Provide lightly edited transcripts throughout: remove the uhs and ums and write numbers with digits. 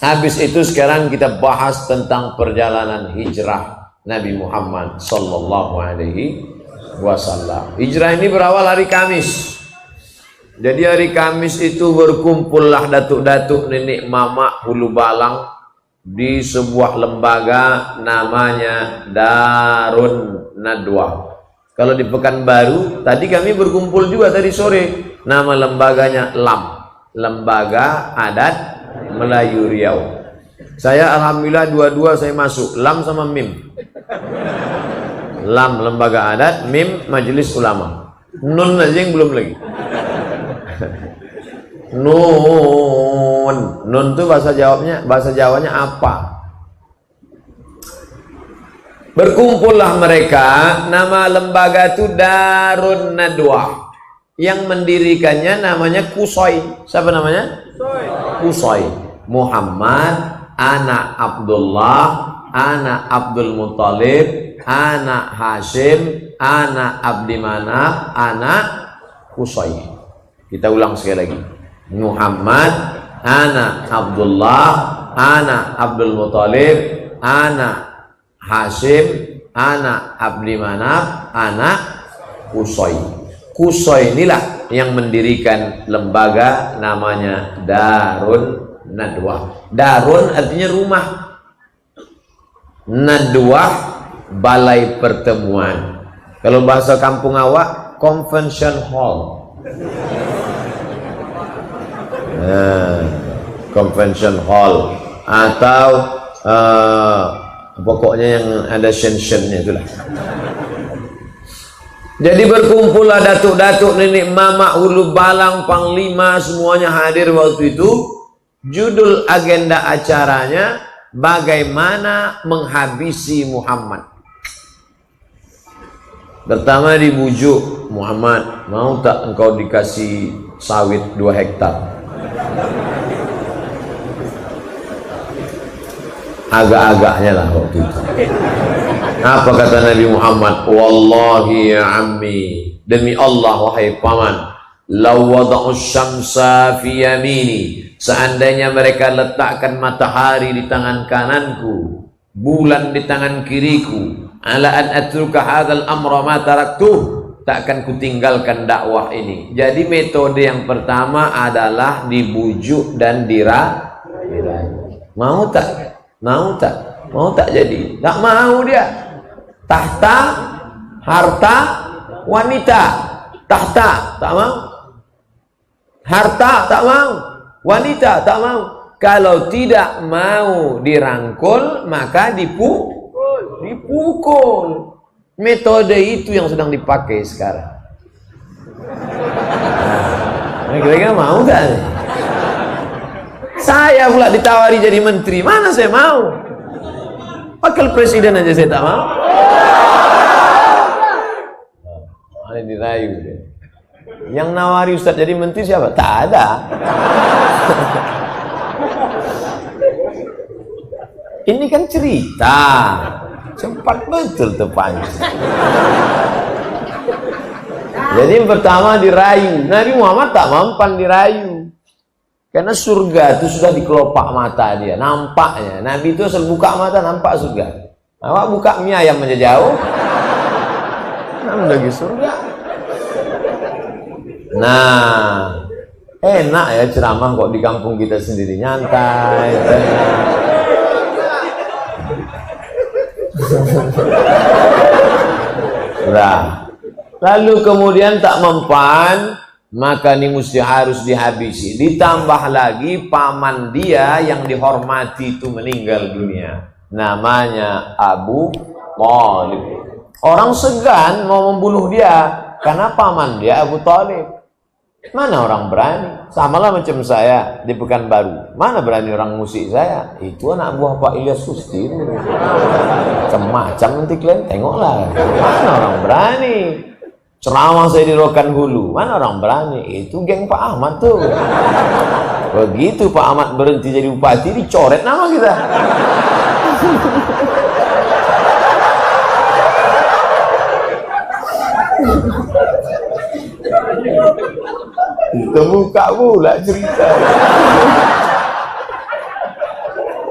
Habis itu sekarang kita bahas tentang perjalanan hijrah Nabi Muhammad sallallahu alaihi wasallam. Hijrah ini berawal hari Kamis. Jadi hari Kamis itu berkumpullah datuk-datuk, nenek, mama, hulu balang di sebuah lembaga namanya Darun Nadwa. Kalau di Pekanbaru, tadi kami berkumpul juga tadi sore. Nama lembaganya LAM, Lembaga Adat Melayu Riau. Saya alhamdulillah dua-dua saya masuk, LAM sama MIM. LAM Lembaga Adat, MIM Majelis Ulama. Nun aja yang belum lagi. Nun itu bahasa Jawanya apa? Berkumpullah mereka, nama lembaga itu Darun Nadwa. Yang mendirikannya namanya Kusoi. Siapa namanya? Kusoi. Muhammad, anak Abdullah, anak Abdul Muthalib, anak Hashim, anak Abdi Manaf, anak Kusoi. Kita ulang sekali lagi. Muhammad, anak Abdullah, anak Abdul Muthalib, anak Hashim, anak Abdi Manaf, anak Kusoi. Kusoi inilah yang mendirikan lembaga namanya Darun Nadwa. Darun artinya rumah, Nadwa balai pertemuan. Kalau bahasa kampung awak, convention hall. Convention hall atau pokoknya yang ada shen-shennya itulah. Jadi berkumpullah datuk-datuk, nenek, mama, hulu balang, panglima, semuanya hadir waktu itu. Judul agenda acaranya bagaimana menghabisi Muhammad. Pertama dibujuk, Muhammad, mau tak engkau dikasih sawit 2 hektar? Agak-agaknya lah waktu itu. Apa kata Nabi Muhammad? Wallahi ya ammi, demi Allah wahai paman, law wada'u syamsa fi yamini, seandainya mereka letakkan matahari di tangan kananku, bulan di tangan kiriku, ala an atruka hadzal amra ma taraktuh, tak akan kutinggalkan dakwah ini. Jadi metode yang pertama adalah dibujuk dan dirayu. Mau tak? Mau tak? Mau tak jadi? Tak mau dia. Tahta, harta, wanita. Tahta, tak mau. Harta, tak mau. Wanita, tak mau. Kalau tidak mau dirangkul, maka dipukul. Metode itu yang sedang dipakai sekarang. Nah, kira-kira mau tak? Saya pula ditawari jadi menteri, mana saya mau? Wakil presiden aja saya tak mau. Ada dirayu. Yang nawari Ustadz jadi menteri siapa? Tak ada. Ini kan cerita. Cepat betul terpancing. Jadi yang pertama dirayu. Nabi Muhammad tak mampan dirayu. Karena surga itu sudah di kelopak mata dia, nampaknya. Nabi itu asal buka mata nampak surga. Awak buka mie ayam aja jauh, namun lagi surga. Nah, enak ya ceramah kok di kampung kita sendiri, nyantai. Nah, lalu kemudian tak mempan, maka ini mesti harus dihabisi. Ditambah lagi paman dia yang dihormati itu meninggal dunia, namanya Abu Thalib. Orang segan mau membunuh dia karena paman dia Abu Thalib. Mana orang berani? Samalah macam saya di Pekanbaru. Mana berani orang musik saya? Itu anak buah Pak Ilyas Kusti. Macam-macam nanti kalian tengoklah. Mana orang berani? Ceramah saya di Rokan Hulu, mana orang berani? Itu geng Pak Ahmad tuh. Begitu Pak Ahmad berhenti jadi bupati, dicoret nama kita. Kita buka pula cerita.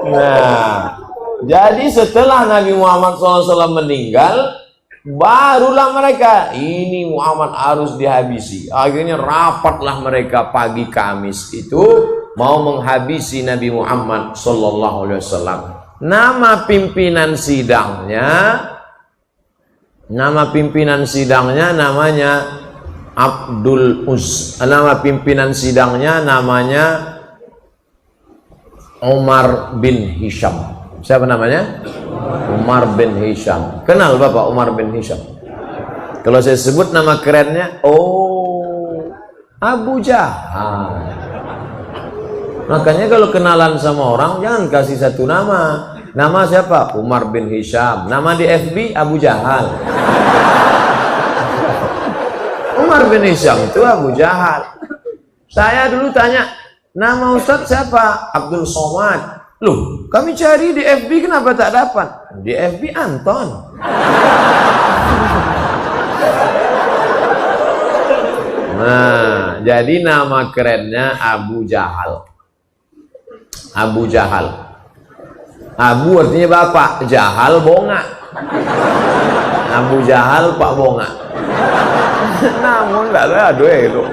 Nah, jadi setelah Nabi Muhammad SAW meninggal, barulah mereka, ini Muhammad harus dihabisi. Akhirnya rapatlah mereka pagi Kamis itu mau menghabisi Nabi Muhammad SAW. Nama pimpinan sidangnya namanya Abdul Uz. Nama pimpinan sidangnya namanya Umar bin Hisham. Siapa namanya? Umar bin Hisham. Kenal Bapak Umar bin Hisham? Kalau saya sebut nama kerennya, oh, Abu Jahal. Makanya kalau kenalan sama orang jangan kasih satu nama. Nama siapa? Umar bin Hisham. Nama di FB Abu Jahal. Umar bin Hisham itu Abu Jahal. Saya dulu tanya, nama Ustadz siapa? Abdul Somad. Loh, kami cari di FB kenapa tak dapat? Di FB Anton. Nah, jadi nama kerennya Abu Jahal. Abu Jahal. Abu artinya bapak, Jahal bonga. Abu Jahal Pak bonga. Namun enggak ada itu.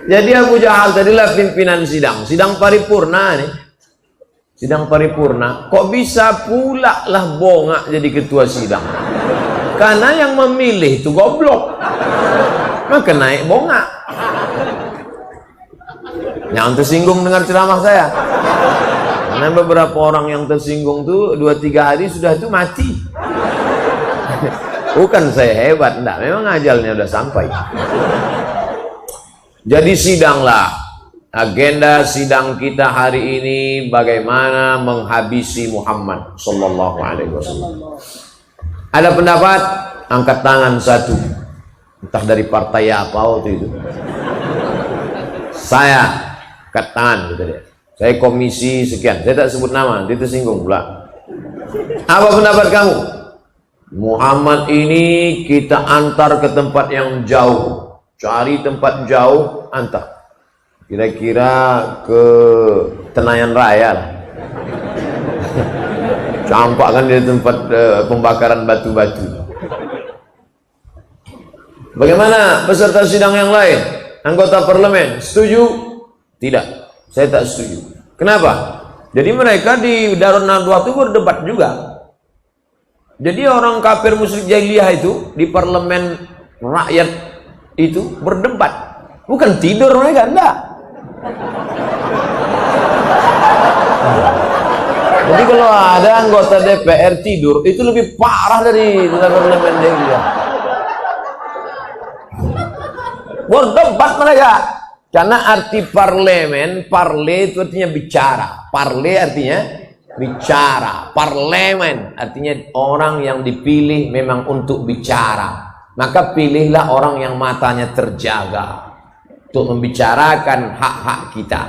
Jadi Abu Jahal tadilah pimpinan sidang paripurna nih. Sidang paripurna. Kok bisa pula lah bonga jadi ketua sidang? Karena yang memilih itu goblok. Maka naik bonga. Yang tersinggung dengar ceramah saya. Karena beberapa orang yang tersinggung tuh 2-3 hari sudah itu mati. Bukan saya hebat, enggak. Memang ajalnya udah sampai. Jadi sidanglah, agenda sidang kita hari ini bagaimana menghabisi Muhammad Sallallahu Alaihi Wasallam. Ada pendapat, angkat tangan satu, entah dari partai apa waktu itu. Saya angkat tangan gitu dia. Saya komisi sekian, saya tak sebut nama, nanti tersinggung pula. Apa pendapat kamu? Muhammad ini kita antar ke tempat yang jauh. Cari tempat jauh, antar. Kira-kira ke Tenayan Raya lah. Campakkan di tempat pembakaran batu-batu. Bagaimana peserta sidang yang lain? Anggota parlemen, setuju? Tidak, saya tak setuju. Kenapa? Jadi mereka di Darun Nadwa itu berdebat juga. Jadi orang kafir musyrik jahiliyah itu di parlemen rakyat itu berdebat, bukan tidur mereka, enggak. Jadi kalau ada anggota DPR tidur itu lebih parah dari parlemen dia. Berdebat mereka, karena arti parlemen, parle itu artinya bicara, parle artinya bicara, parlemen artinya orang yang dipilih memang untuk bicara. Maka pilihlah orang yang matanya terjaga untuk membicarakan hak-hak kita.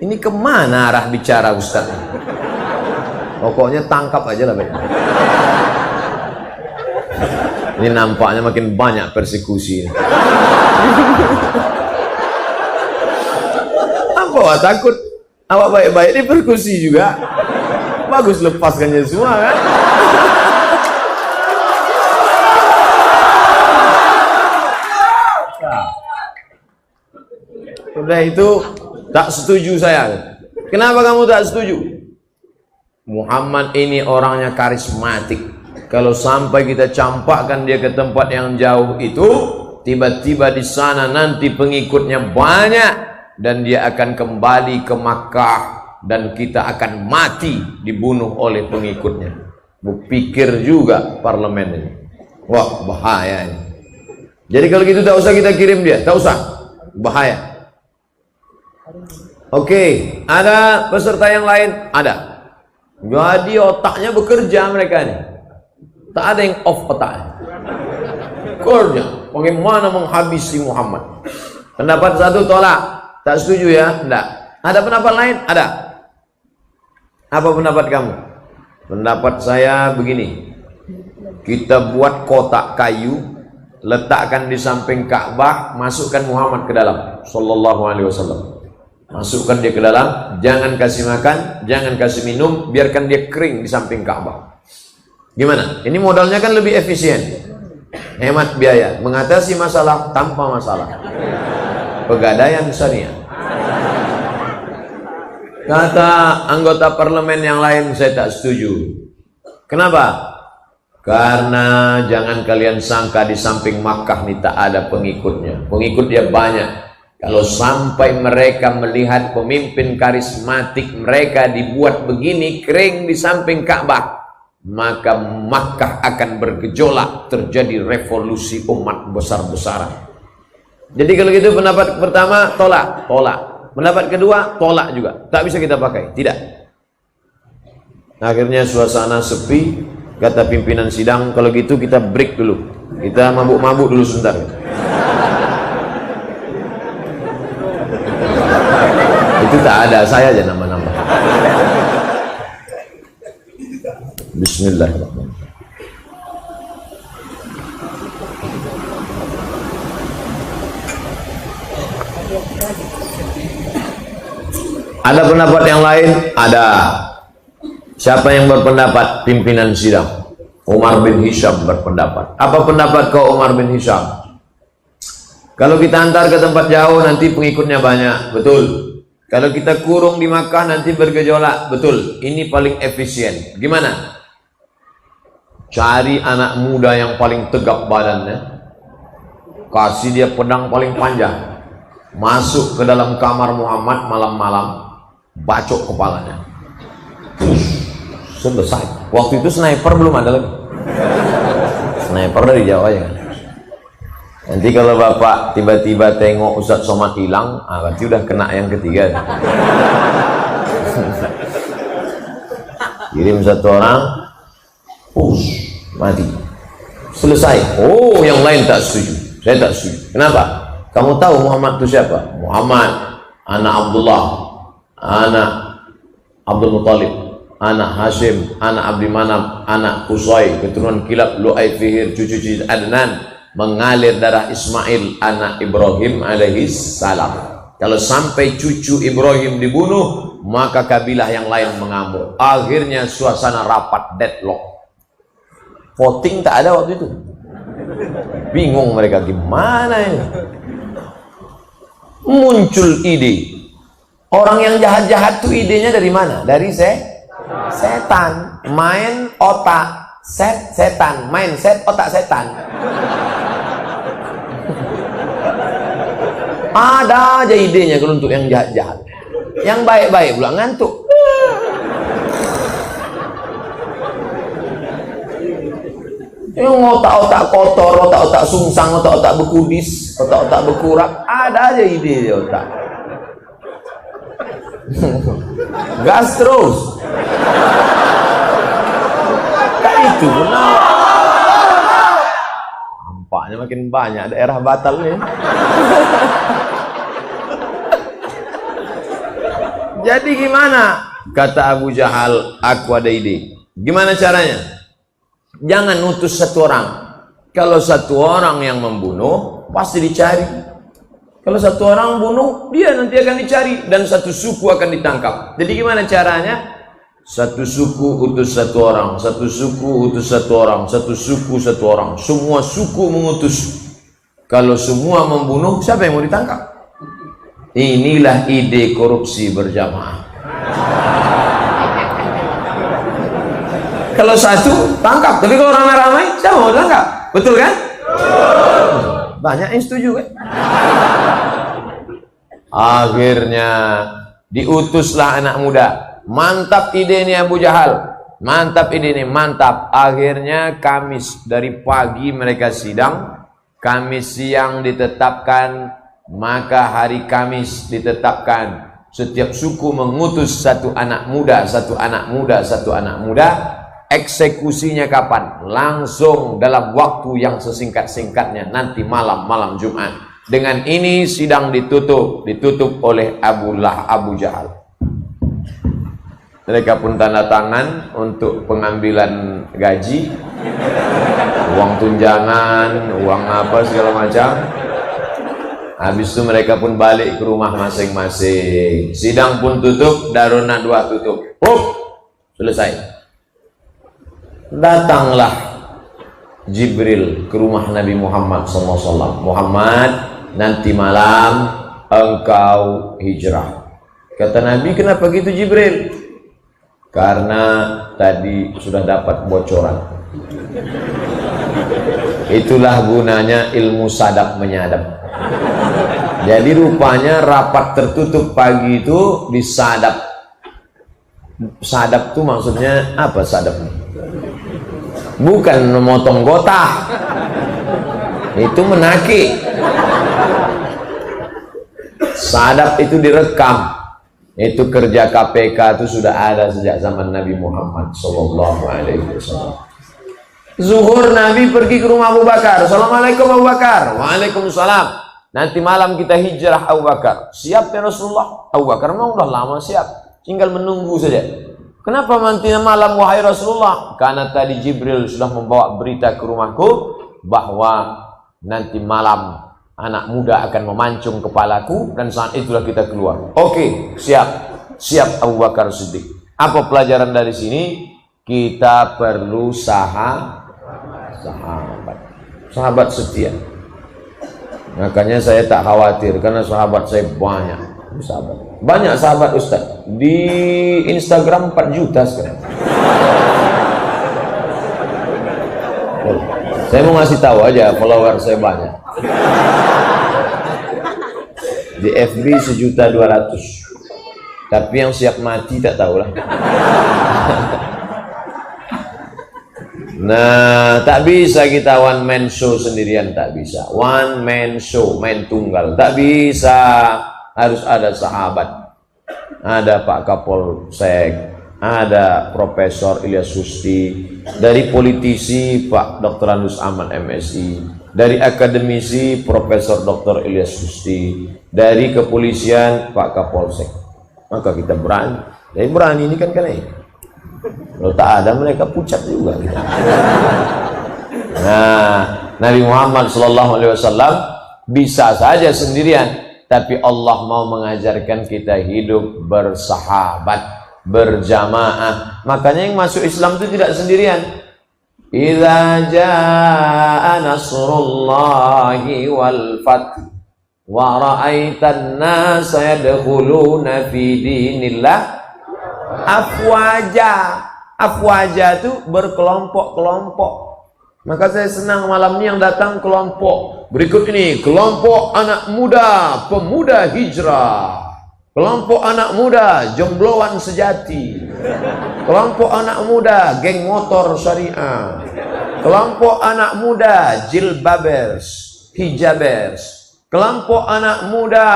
Ini kemana arah bicara Ustaz? Pokoknya tangkap aja lah. Ini nampaknya makin banyak persekusi. Apa takut? Awak baik-baik dipersekusi juga. Bagus lepaskannya semua kan? Udah itu tak setuju saya. Kenapa kamu tak setuju? Muhammad ini orangnya karismatik. Kalau sampai kita campakkan dia ke tempat yang jauh itu, tiba-tiba di sana nanti pengikutnya banyak dan dia akan kembali ke Makkah dan kita akan mati dibunuh oleh pengikutnya. Berpikir juga parlemen ini. Wah, bahaya ini. Jadi kalau gitu tak usah kita kirim dia, tak usah. Bahaya. Oke, ada peserta yang lain? Ada. Jadi otaknya bekerja mereka ini. Tak ada yang off otaknya. Kerja. Bagaimana menghabisi Muhammad? Pendapat satu tolak. Tak setuju ya? Tidak. Ada pendapat lain? Ada. Apa pendapat kamu? Pendapat saya begini. Kita buat kotak kayu, letakkan di samping Ka'bah, masukkan Muhammad ke dalam Sallallahu Alaihi Wasallam. Masukkan dia ke dalam, jangan kasih makan, jangan kasih minum, biarkan dia kering di samping Ka'bah. Gimana? Ini modalnya kan lebih efisien, hemat biaya, mengatasi masalah tanpa masalah. Pegadaian syariah. Kata anggota parlemen yang lain, saya tak setuju. Kenapa? Karena jangan kalian sangka di samping Makkah ini tak ada pengikutnya. Pengikut dia banyak. Kalau sampai mereka melihat pemimpin karismatik mereka dibuat begini kering di samping Ka'bah, maka Makkah akan bergejolak, terjadi revolusi umat besar-besaran. Jadi kalau gitu pendapat pertama tolak, tolak. Pendapat kedua tolak juga, tak bisa kita pakai, tidak. Akhirnya suasana sepi, kata pimpinan sidang, kalau gitu kita break dulu, kita mabuk-mabuk dulu sebentar. Itu tak ada, saya aja nambah-nambah. Bismillahirrahmanirrahim. Ada pendapat yang lain? Ada. Siapa yang berpendapat? Pimpinan sidang Umar bin Hisham berpendapat. Apa pendapat kau Umar bin Hisham? Kalau kita antar ke tempat jauh nanti pengikutnya banyak, betul. Kalau kita kurung di Makkah nanti bergejolak, betul. Ini paling efisien. Gimana? Cari anak muda yang paling tegap badannya, kasih dia pedang paling panjang, masuk ke dalam kamar Muhammad malam-malam, bacok kepalanya. Selesai. Waktu itu sniper belum ada lagi. Sniper dari Jawa ya kan. Nanti kalau bapak tiba-tiba tengok Ustadz Somad hilang, berarti udah kena yang ketiga. Kirim satu orang, mati. Selesai. Oh, yang lain tak setuju. Saya tak setuju. Kenapa? Kamu tahu Muhammad itu siapa? Muhammad, anak Abdullah, anak Abdul Muttalib, anak Hashim, anak Abdi Manaf, anak Qusay, keturunan Kilab, Lu'ay, Fihir, cucu-cucu Adnan, mengalir darah Ismail anak Ibrahim alaihi salam. Kalau sampai cucu Ibrahim dibunuh, maka kabilah yang lain mengamuk. Akhirnya suasana rapat, deadlock. Voting tak ada waktu itu. Bingung mereka gimana ini. Muncul ide. Orang yang jahat-jahat tuh idenya dari mana? Dari setan. Main otak setan, main otak setan. Ada aja idenya kalau untuk yang jahat-jahat. Yang baik-baik pula ngantuk. Yang otak-otak kotor, otak-otak sungsang, otak-otak bekudis, otak-otak bekurak, ada aja ide di otak. Gas terus. Kayak itu benar. Nampaknya makin banyak daerah batal nih. Jadi gimana? Kata Abu Jahal, aku ada ide. Gimana caranya? Jangan utus satu orang. Kalau satu orang yang membunuh, pasti dicari. Kalau satu orang bunuh, dia nanti akan dicari. Dan satu suku akan ditangkap. Jadi gimana caranya? Satu suku utus satu orang, satu suku utus satu orang, satu suku satu orang. Semua suku mengutus. Kalau semua membunuh, siapa yang mau ditangkap? Inilah ide korupsi berjamaah. Kalau satu tangkap, tapi kalau ramai-ramai siapa mau tangkap? Betul kan? Banyak yang setuju kan? Akhirnya diutuslah anak muda. Mantap ide ini Abu Jahal. Mantap ide ini, mantap. Akhirnya Kamis dari pagi mereka sidang, Kamis siang ditetapkan, maka hari Kamis ditetapkan setiap suku mengutus satu anak muda, satu anak muda, satu anak muda. Eksekusinya kapan? Langsung dalam waktu yang sesingkat-singkatnya, nanti malam Jumat. Dengan ini sidang ditutup oleh Abu Jahal. Mereka pun tanda tangan untuk pengambilan gaji, uang tunjangan, uang apa segala macam. Habis itu mereka pun balik ke rumah masing-masing. Sidang pun tutup, Darun Nadwah tutup. Selesai. Datanglah Jibril ke rumah Nabi Muhammad SAW. Muhammad, nanti malam engkau hijrah. Kata Nabi, kenapa gitu Jibril? Karena tadi sudah dapat bocoran. Itulah gunanya ilmu sadap menyadap. Jadi rupanya rapat tertutup pagi itu disadap. Sadap itu maksudnya apa sadap? Bukan memotong gotah. Itu menaki. Sadap itu direkam. Itu kerja KPK itu sudah ada sejak zaman Nabi Muhammad SAW. Zuhur Nabi pergi ke rumah Abu Bakar. Assalamualaikum Abu Bakar. Waalaikumsalam. Nanti malam kita hijrah Abu Bakar. Siap ya Rasulullah? Abu Bakar memang udah lama siap. Tinggal menunggu saja. Kenapa nanti malam wahai Rasulullah? Karena tadi Jibril sudah membawa berita ke rumahku bahwa nanti malam anak muda akan memancung kepalaku dan saat itulah kita keluar. Oke, siap. Siap Abu Bakar Siddiq. Apa pelajaran dari sini? Kita perlu sahabat setia. Makanya saya tak khawatir karena sahabat saya banyak. Banyak sahabat Ustaz. Di Instagram 4 juta sekarang. Saya mau ngasih tahu aja follower saya banyak. Di FB 1.200.000. Tapi yang siap mati tak tahulah. Nah, tak bisa kita one man show sendirian, tak bisa. One man show, main tunggal, tak bisa. Harus ada sahabat. Ada Pak Kapolsek, ada Profesor Ilyas Susti, dari politisi Pak Dr. Anus Ahmad MSI, dari akademisi Profesor Dr. Ilyas Susti, dari kepolisian Pak Kapolsek. Maka kita berani. Jadi berani ini kan ini. Kalau tak ada mereka pucat juga. Nah, Nabi Muhammad SAW bisa saja sendirian, tapi Allah mau mengajarkan kita hidup bersahabat, berjamaah. Makanya yang masuk Islam itu tidak sendirian. Idza jaa nasrullahi wal fath wa ra'aitan nasa yadkhuluna fi dinillah afwaja. Afwaja itu berkelompok-kelompok. Maka saya senang malam ini yang datang kelompok. Berikut ini kelompok anak muda, pemuda hijrah. Kelompok anak muda, jombloan sejati. Kelompok anak muda, geng motor syariah. Kelompok anak muda, jilbabers, hijabers. Kelompok anak muda,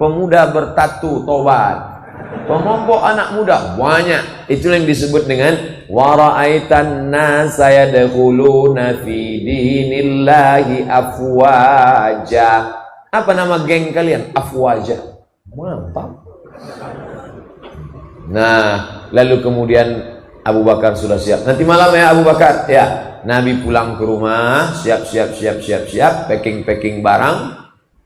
pemuda bertatu tobat. Kelompok anak muda banyak. Itu yang disebut dengan wara'aitan nasa yadkhuluna fi dinillahi afwaja. Apa nama geng kalian? Afwaja. Mantap. Nah, lalu kemudian Abu Bakar sudah siap. Nanti malam ya Abu Bakar. Ya, Nabi pulang ke rumah, siap, packing barang.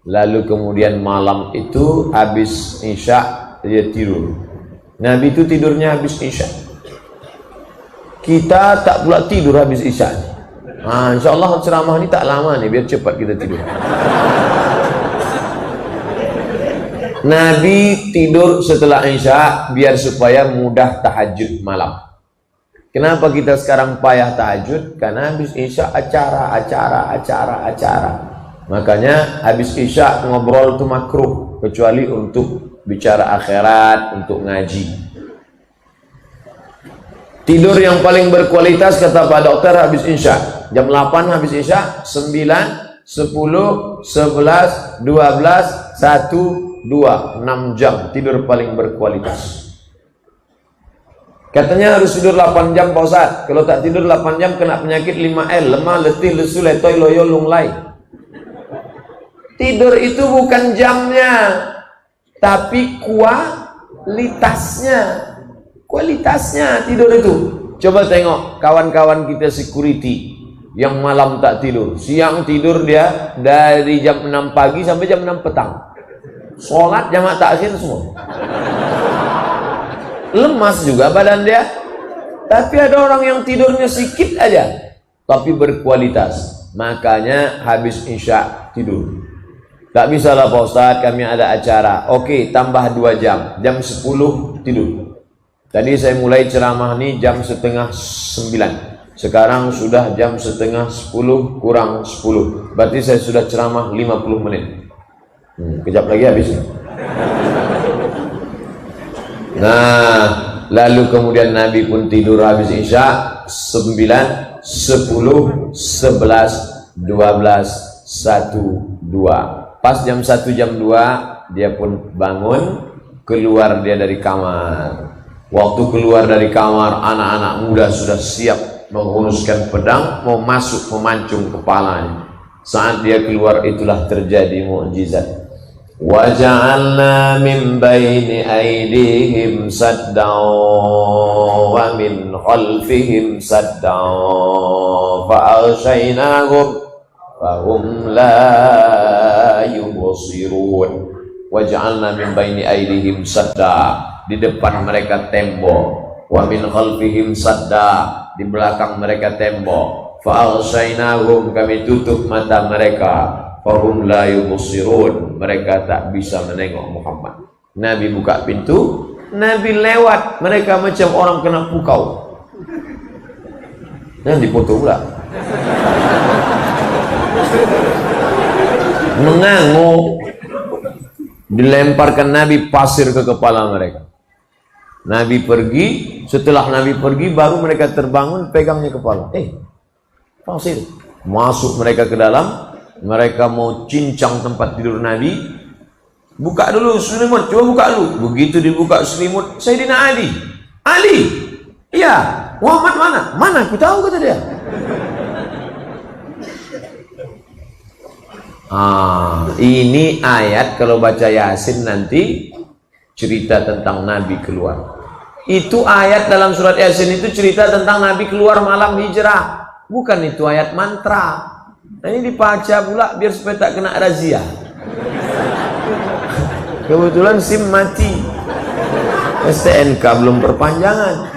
Lalu kemudian malam itu habis Isya dia tidur. Nabi itu tidurnya habis Isya. Kita tak pula tidur habis Isya. Nah, insya Allah ceramah ini tak lama nih, biar cepat kita tidur. Nabi tidur setelah Isya biar supaya mudah tahajud malam. Kenapa kita sekarang payah tahajud? Karena habis Isya acara. Makanya habis Isya ngobrol itu makruh, kecuali untuk bicara akhirat, untuk ngaji. Tidur yang paling berkualitas kata Pak Dokter habis Isya. Jam 8 habis Isya, 9, 10, 11, 12, 1, 2, 6 jam tidur paling berkualitas. Katanya harus tidur 8 jam Pak Ustaz. Kalau tak tidur 8 jam kena penyakit 5L, lemah, letih, lesu, letoy, loyo, lunglai. Tidur itu bukan jamnya, tapi kualitasnya tidur itu. Coba tengok kawan-kawan kita security yang malam tak tidur. Siang tidur dia dari jam 6 pagi sampai jam 6 petang. Sholat jamaah takhir semua. Lemas juga badan dia. Tapi ada orang yang tidurnya sedikit aja, tapi berkualitas. Makanya habis isya tidur. Tak bisa lah Pak Ustadz, kami ada acara. Oke, tambah 2 jam. Jam 10 tidur. Tadi saya mulai ceramah nih jam setengah 9. Sekarang sudah jam setengah 10 kurang 10. Berarti saya sudah ceramah 50 menit. Kejap lagi habis. Nah, lalu kemudian Nabi pun tidur habis isya 9, 10, 11, 12, 1, 2. Pas jam 1 jam 2 dia pun bangun, keluar dia dari kamar. Waktu keluar dari kamar, anak-anak muda sudah siap menghunuskan pedang, mau masuk memancung kepalanya. Saat dia keluar itulah terjadi mukjizat. Wa ja'alna min baini aydihim saddan wa min khalfihim saddan fa aghshaynahum fa hum la yubsirun. Wa ja'alna min baini aydihim sadda, di depan mereka tembok, wa min khalfihim sadda, di belakang mereka tembok, fa aghshaynahum, kami tutup mata mereka, fahum la yubsirun, mereka tak bisa menengok Muhammad. Nabi buka pintu, Nabi lewat, mereka macam orang kena pukau. Dan dipoto pula. Mengangu, dilemparkan Nabi pasir ke kepala mereka. Nabi pergi, setelah Nabi pergi baru mereka terbangun, pegangnya kepala. Pasir. Masuk mereka ke dalam, mereka mau cincang tempat tidur Nabi. Buka dulu selimut, coba buka dulu. Begitu dibuka selimut, Sayyidina Ali. Ali, iya, Muhammad mana? Mana? Aku tahu, kata dia. Ini ayat kalau baca Yasin nanti cerita tentang Nabi keluar. Itu ayat dalam surat Yasin itu cerita tentang Nabi keluar malam hijrah. Bukan itu ayat mantra. Nah, ini dibaca pula biar supaya tak kena razia. Kebetulan SIM mati, STNK belum perpanjangan.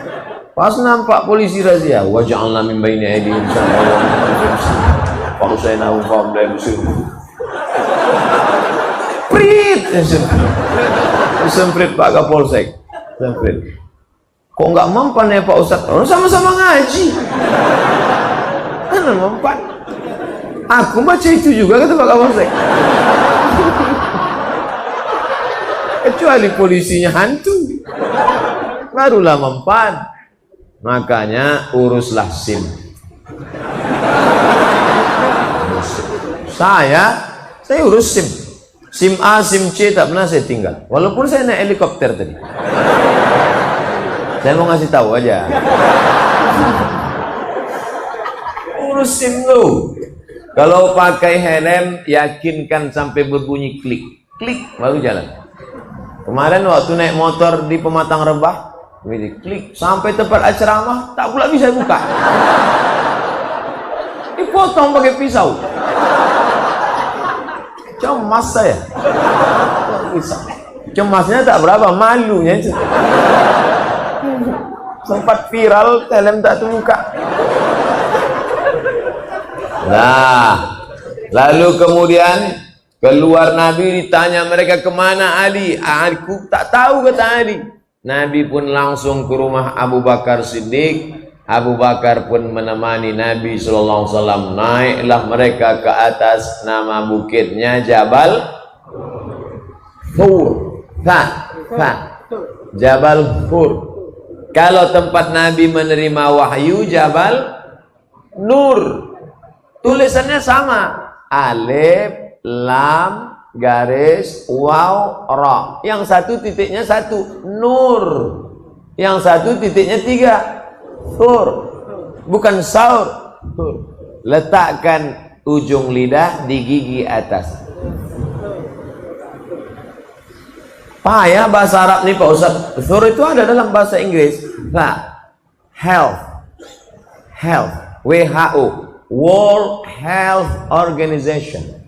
Pas nampak polisi razia, wa ja'alna min baini aydihim saddan wa aghshaynahum fa hum la yubsirun. Prit, semprit Pak Kapolsek, semprit. Kok nggak mempan ya Pak Ustadz? Orang sama-sama ngaji. Mana mempan? Aku baca itu juga, kata Pak Kapolsek. Kecuali polisinya hantu, barulah mempan. Makanya uruslah SIM. Saya urus SIM. SIM A, SIM C tak pernah saya tinggal. Walaupun saya naik helikopter tadi. Saya mau ngasih tahu aja. Urus SIM lu. Kalau pakai helm, yakinkan sampai berbunyi klik. Klik, baru jalan. Kemarin waktu naik motor di Pematang Rebah, klik. Sampai tempat ceramah, tak pula bisa buka. Dipotong pakai pisau. Cemas saya. Cemasnya tak berapa, malunya itu. Sempat viral, helm tak terbuka. Nah, lalu kemudian keluar Nabi, ditanya mereka kemana Ali? Aku tak tahu, kata Ali. Nabi pun langsung ke rumah Abu Bakar Siddiq. Abu Bakar pun menemani Nabi SAW. Naiklah mereka ke atas, nama bukitnya Jabal Thur. Jabal Thur. Kalau tempat Nabi menerima wahyu, Jabal Nur. Tulisannya sama, alif, lam, garis, waw, ra. Yang satu titiknya 1, nur. Yang satu titiknya 3, Thur. Bukan saur, Thur. Letakkan ujung lidah di gigi atas. Payah bahasa Arab nih Pak Ustaz. Thur itu ada dalam bahasa Inggris. Health, WHO. World Health Organization.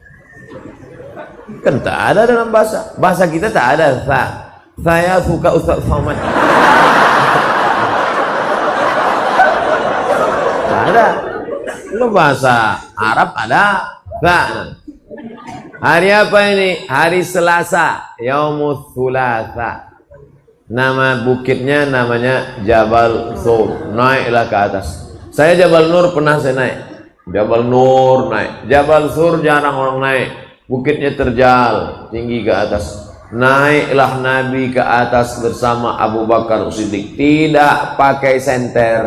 Kan tak ada dalam bahasa kita tak ada saya suka Ustaz Somad. Tak ada. Itu bahasa Arab ada. Hari apa ini? Hari Selasa, Yaumul Thulatha. Nama bukitnya namanya Jabal Sur. Naiklah ke atas. Saya Jabal Nur pernah saya naik. Jabal Nur naik. Jabal Sur jarang orang naik. Bukitnya terjal, tinggi ke atas. Naiklah Nabi ke atas bersama Abu Bakar Siddiq. Tidak pakai senter.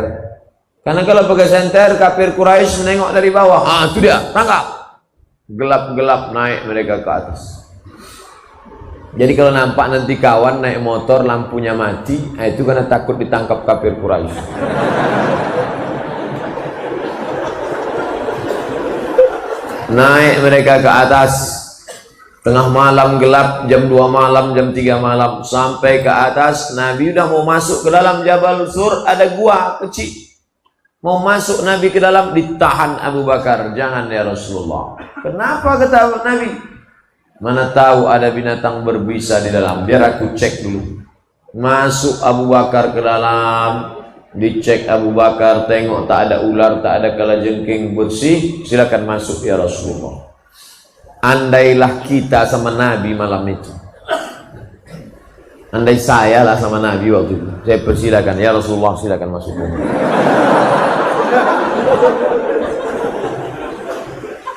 Karena kalau pakai senter, kafir Quraisy menengok dari bawah. Ah, itu dia, tangkap. Gelap-gelap naik mereka ke atas. Jadi kalau nampak nanti kawan naik motor lampunya mati, itu karena takut ditangkap kafir Quraisy. Naik mereka ke atas, tengah malam gelap, jam 2 malam, jam 3 malam, sampai ke atas. Nabi udah mau masuk ke dalam Jabal Sur, ada gua kecil. Mau masuk Nabi ke dalam, ditahan Abu Bakar. Jangan ya Rasulullah. Kenapa kata Nabi? Mana tahu ada binatang berbisa di dalam, biar aku cek dulu. Masuk Abu Bakar ke dalam, dicek Abu Bakar, tengok tak ada ular, tak ada kalajengking, bersih, silakan masuk ya Rasulullah. Andailah kita sama Nabi malam itu, andai saya lah sama Nabi waktu itu, saya persilakan ya Rasulullah, silakan masuk.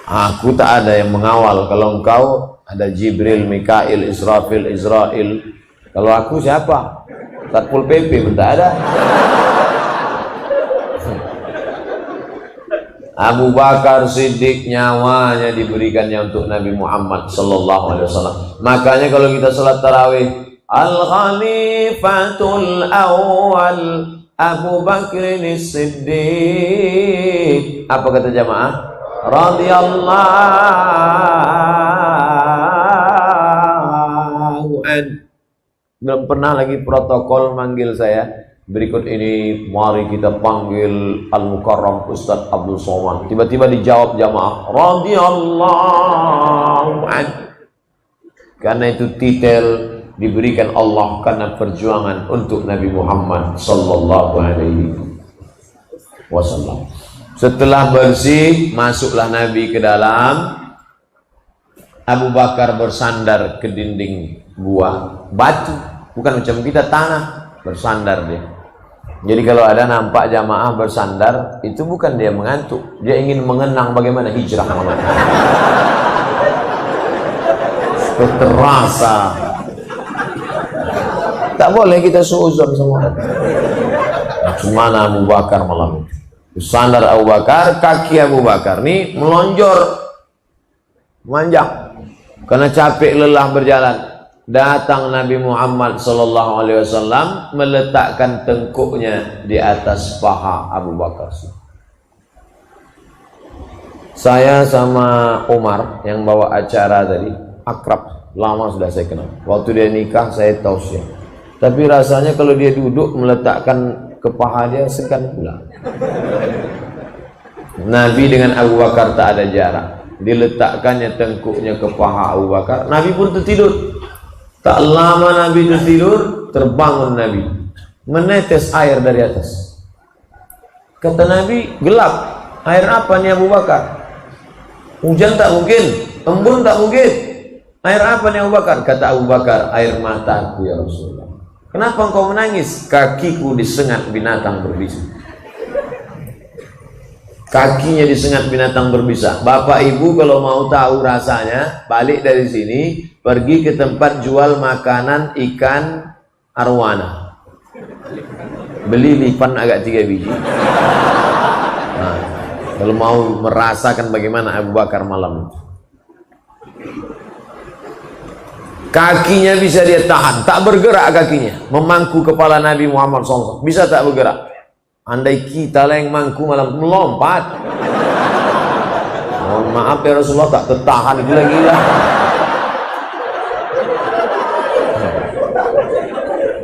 Aku tak ada yang mengawal. Kalau engkau ada Jibril, Mikail, Israfil, Israel. Kalau aku siapa? Satpol PP pun tak ada. Abu Bakar Siddiq nyawanya diberikannya untuk Nabi Muhammad sallallahu alaihi wasallam. Makanya kalau kita salat tarawih, Al-Khalifatul Awwal Abu Bakr Siddiq. Apa kata jamaah? Radhiyallahu an. Belum pernah lagi protokol manggil saya. Berikut ini mari kita panggil Al-Mukarram Ustaz Abdul Somad. Tiba-tiba dijawab jamaah, radhiyallahu an. Karena itu titel diberikan Allah karena perjuangan untuk Nabi Muhammad sallallahu alaihi wasallam. Setelah bersih, masuklah Nabi ke dalam. Abu Bakar bersandar ke dinding gua, batu, bukan macam kita tanah, bersandar dia. Jadi kalau ada nampak jamaah bersandar, itu bukan dia mengantuk, dia ingin mengenang bagaimana hijrah Muhammad. Terasa. Tak boleh kita suuzon semua. Cuma Abu Bakar malam itu. Sandar Abu Bakar, kaki Abu Bakar nih melonjor, manjang, karena capek lelah berjalan. Datang Nabi Muhammad sallallahu alaihi wasallam meletakkan tengkuknya di atas paha Abu Bakar. Saya sama Umar yang bawa acara tadi akrab, lama sudah saya kenal. Waktu dia nikah saya tausiah. Tapi rasanya kalau dia duduk meletakkan ke paha dia segan pula. Nabi dengan Abu Bakar tak ada jarak. Diletakkannya tengkuknya ke paha Abu Bakar. Nabi pun tertidur. Tak lama Nabi tertidur, terbangun Nabi. Menetes air dari atas. Kata Nabi, gelap. Air apa nih Abu Bakar? Hujan tak mungkin, embun tak mungkin. Air apa nih Abu Bakar? Kata Abu Bakar, air mataku ya Rasulullah. Kenapa engkau menangis? Kakiku disengat binatang berbisa. Kakinya disengat binatang berbisa. Bapak ibu kalau mau tahu rasanya, balik dari sini, pergi ke tempat jual makanan ikan arwana. Beli lipan agak 3 biji. Nah, kalau mau merasakan bagaimana Abu Bakar malam itu. Kakinya bisa dia tahan, tak bergerak kakinya, memangku kepala Nabi Muhammad SAW, bisa tak bergerak. Andai kita lah yang mangku malam melompat. Mohon maaf ya Rasulullah, tak tertahan gila-gila.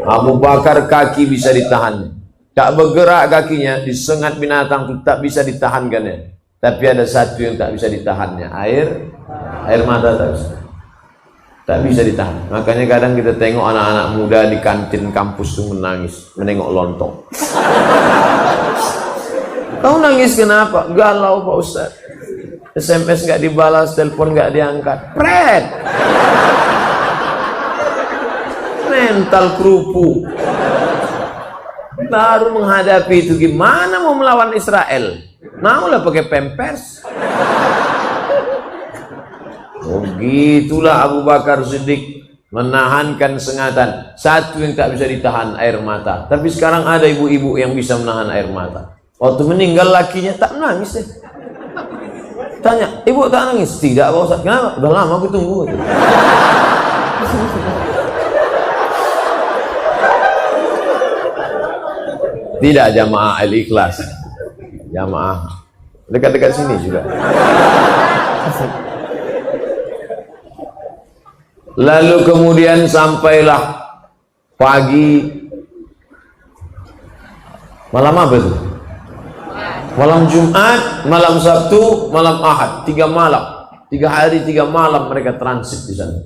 Abu Bakar kaki bisa ditahan, tak bergerak kakinya, disengat binatang itu tak bisa ditahankannya. Tapi ada satu yang tak bisa ditahannya, air mata tak bisa ditahan. Makanya kadang kita tengok anak-anak muda di kantin kampus tuh menangis, menengok lontong. Kau nangis kenapa? Galau Pak Ustaz. SMS nggak dibalas, telepon nggak diangkat. Pret. Mental kerupuk. Baru menghadapi itu, gimana mau melawan Israel? Maulah pakai pampers. Oh gitulah Abu Bakar Siddiq menahankan sengatan. Satu yang tak bisa ditahan, air mata. Tapi sekarang ada ibu-ibu yang bisa menahan air mata. Waktu meninggal lakinya tak nangis deh. Tanya, ibu tak nangis? Tidak Pak Ustaz. Kenapa? Udah lama aku tunggu. Tidak jamaah Al-Ikhlas. Jamaah dekat-dekat sini juga. Lalu kemudian sampailah pagi. Malam apa itu? Malam Jumat, malam Sabtu, malam Ahad. 3 malam, 3 hari 3 malam mereka transit di sana.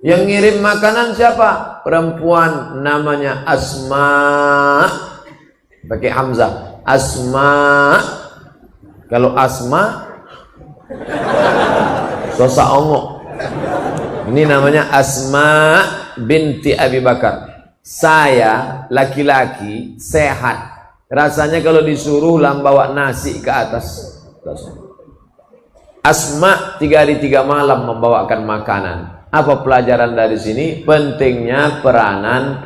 Yang ngirim makanan siapa? Perempuan namanya Asma, pakai Hamzah. Asma. Kalau Asma Sosa Ongo. Ini namanya Asma binti Abi Bakar. Saya laki-laki sehat. Rasanya kalau disuruh bawa nasi ke atas. Asma 3 hari 3 malam membawakan makanan. Apa pelajaran dari sini? Pentingnya peranan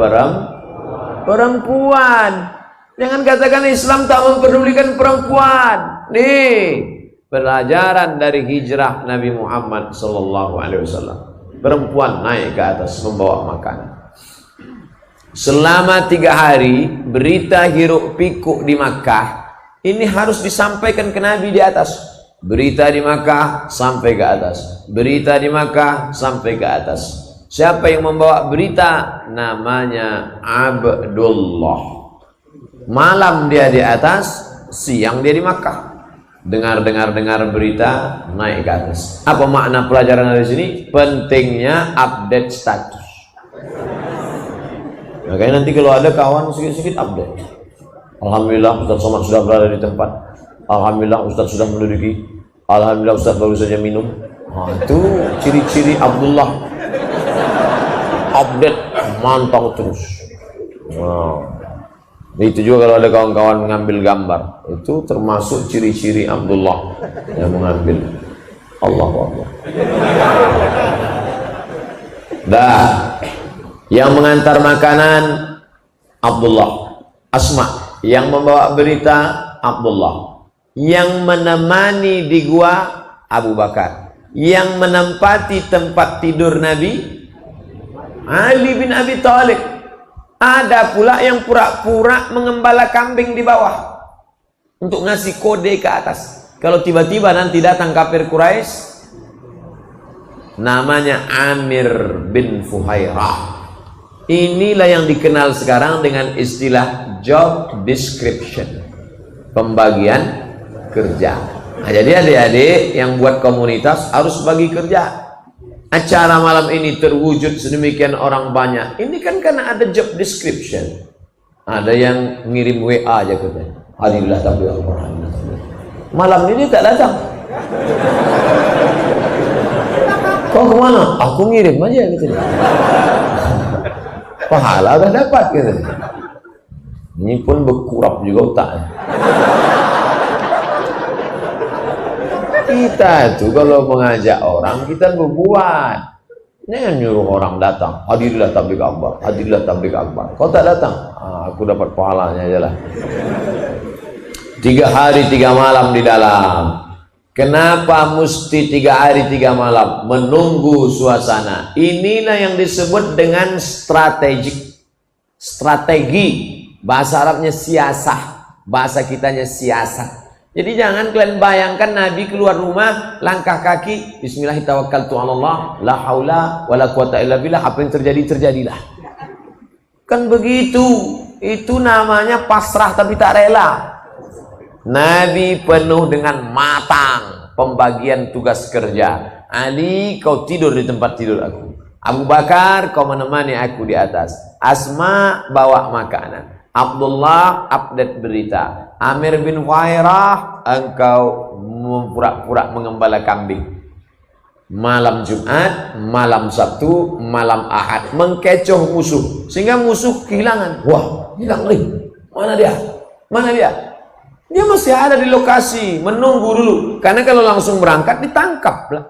perempuan. Jangan katakan Islam tak mempedulikan perempuan. Nih, pelajaran dari hijrah Nabi Muhammad SAW. Perempuan naik ke atas membawa makanan. Selama 3 hari berita hiruk pikuk di Makkah ini harus disampaikan ke Nabi di atas. Berita di Makkah sampai ke atas. Berita di Makkah sampai ke atas. Siapa yang membawa berita? Namanya Abdullah. Malam dia di atas, siang dia di Makkah. Dengar berita, naik ke atas. Apa makna pelajaran dari sini? Pentingnya update status. Makanya nanti kalau ada kawan sedikit update. Alhamdulillah Ustaz Somad sudah berada di tempat. Alhamdulillah Ustaz sudah menduduki. Alhamdulillah Ustaz baru saja minum. Itu ciri-ciri Abdullah. Update mantau terus. Itu juga kalau ada kawan-kawan mengambil gambar, itu termasuk ciri-ciri Abdullah yang mengambil. Allahu Akbar. Dah. Yang mengantar makanan Abdullah. Asma yang membawa berita Abdullah. Yang menemani di gua Abu Bakar. Yang menempati tempat tidur Nabi Ali bin Abi Thalib. Ada pula yang pura-pura mengembala kambing di bawah untuk ngasih kode ke atas. Kalau tiba-tiba nanti datang kafir Quraisy, namanya Amir bin Fuhairah. Inilah yang dikenal sekarang dengan istilah job description, pembagian kerja. Nah, jadi adik-adik yang buat komunitas harus bagi kerja. Acara malam ini terwujud sedemikian orang banyak. Ini kan karena ada job description. Ada yang ngirim WA aja katanya. Alhamdulillah tabligh Al-Quran. Malam ini tak datang. Kau kemana? Aku ngirim aja katanya. Pahala udah dapat katanya. Ini pun berkurap juga otaknya. Kita tuh kalau mengajak orang, kita berbuat. Jangan nyuruh orang datang. Hadirlah tabligh akbar, hadirlah tabligh akbar. Kau tak datang, aku dapat pahalanya aja lah. 3 hari 3 malam di dalam. Kenapa mesti 3 hari 3 malam? Menunggu suasana. Inilah yang disebut dengan strategi. Bahasa Arabnya siasah, bahasa kitanya siasat. Jadi jangan kalian bayangkan Nabi keluar rumah, langkah kaki, bismillahirrahmanirrahim, la haula wala quwata illa billah, apa yang terjadi terjadilah. Kan begitu. Itu namanya pasrah tapi tak rela. Nabi penuh dengan matang pembagian tugas kerja. Ali, kau tidur di tempat tidur aku. Abu Bakar, kau menemani aku di atas. Asma, bawa makanan. Abdullah, update berita. Amir bin Khairah, engkau pura-pura mengembala kambing. Malam Jumat, malam Sabtu, malam Ahad, mengkecoh musuh, sehingga musuh kehilangan. Wah, hilang nih. Mana dia? Mana dia? Dia masih ada di lokasi, menunggu dulu. Karena kalau langsung berangkat ditangkap lah.